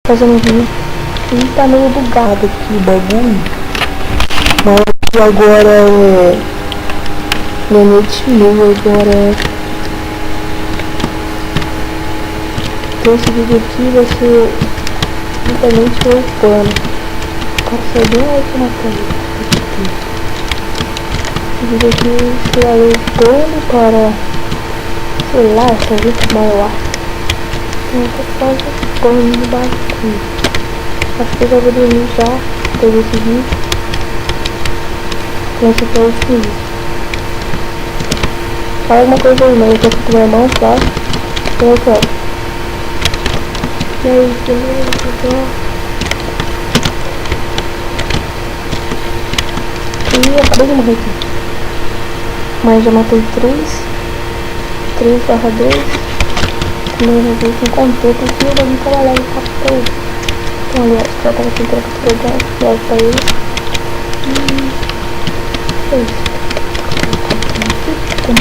fazendo vídeo e tá meio bugado aqui o bagulho, mas agora é meia-noite e meia agora. Então esse vídeo aqui vai ser simplesmente voltando. Cara, saiu bem alto na tela. Esse vídeo aqui será voltando para, sei lá, essa vida maior. Então eu tô quase banho no bagulho. Acho que eu já vou dormir já depois desse vídeo. Então esse aqui é o último vídeo. Fala alguma coisa aí, mas eu tô com o meu irmão, claro. Então eu quero. E aí, beleza, pessoal? E acabei de morrer aqui. Mas já matei 3/2. Primeira vez que encontrei, porque o bagulho tava lá e captou. Então, aliás, já tava tentando capturar, logo pra ele. E é isso. Tem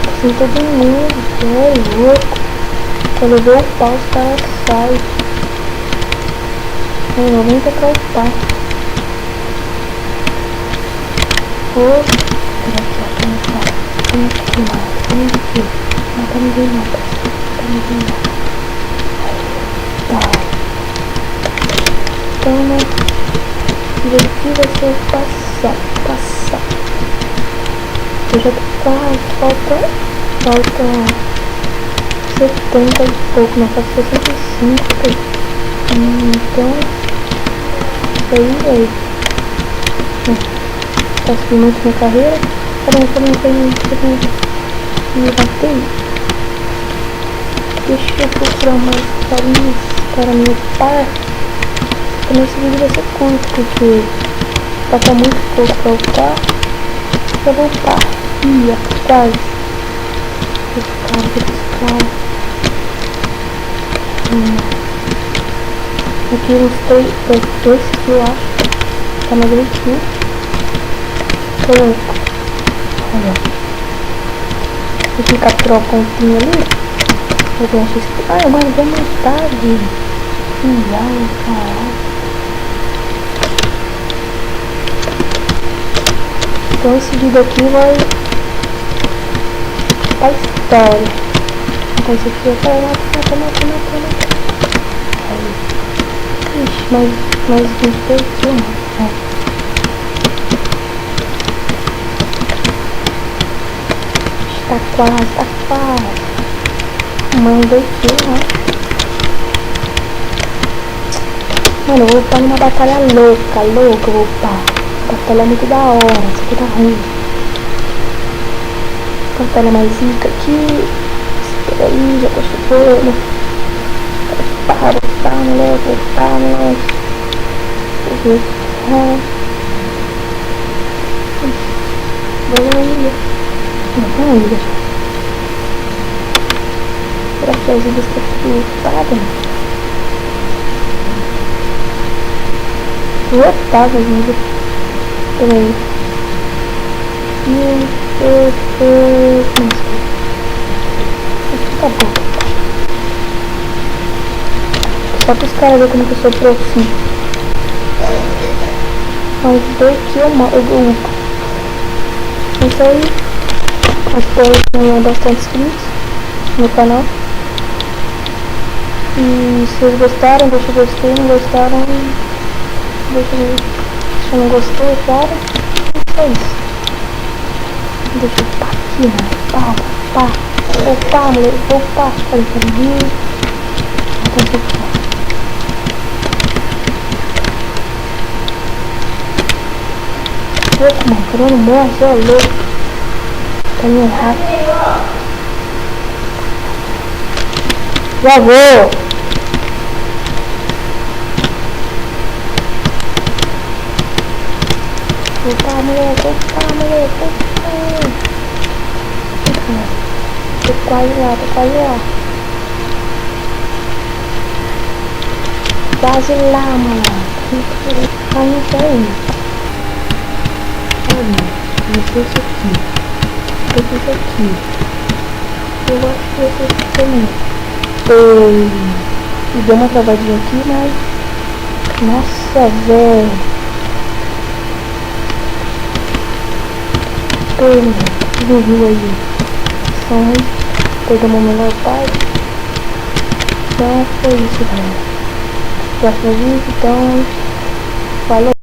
assim, todo mundo, é louco. Quando eu dou o pau, os caras saem. Eu não vou tocar o pau. Vem aqui, não tá ninguém não, tá. Então, né, e aqui vai ser passar. Eu já tô quase, falta 70 e pouco, não, falta 65, então, isso aí, tá subindo muito minha carreira. Me batei. Deixa eu procurar mais carinhas para me upar. Também esse vídeo vai ser curto, porque falta muito pouco para upar. Eu vou upar. Ih, quase. Esse cara. Aqui eu gostei desse que eu acho. Tá mais direitinho. Tô louco. Olha. Vou ficar capturar o pontinho ali. Eu tenho XP. Ah, mano, deu metade. Ai, caralho. Então esse vídeo aqui vai pra história. Então esse aqui eu quero matar. Ixi, mais 22 aqui, Tá quase. Mãe do tio, né? Mano, eu vou upar numa batalha louca, eu vou upar. Batalha muito da hora, isso aqui tá ruim. Batalha mais zica aqui. Espera aí, já tô chegando. Upar, moleque. Não, ilha. Será que as ilhas estão tudo ocupadas? Lotada as ilhas. Peraí. Aqui tá bom. Só para os caras verem como que eu sou profi. Mas daqui eu upo. Isso aí. Espero que tenham bastante inscritos no canal. E se vocês gostaram, deixa o gostei, não gostaram, deixa eu não gostei, claro. E é isso. Deixa eu upar aqui, né? Opa, moleque, opa. Peraí. Então isso aqui, louco, mano, querendo morrer, você é louco. Tá meio rápido. Já vou. Opa, moleque. Tô quase lá. Quase lá, mano. Isso aí. Olha, isso aqui. Eu acho que esse aqui também. E deu uma travadinha aqui, mas... Nossa, velho. Vocês viu aí? Pegamos a melhor parte. Então foi isso, velho. Próximo vídeo, então... Falou!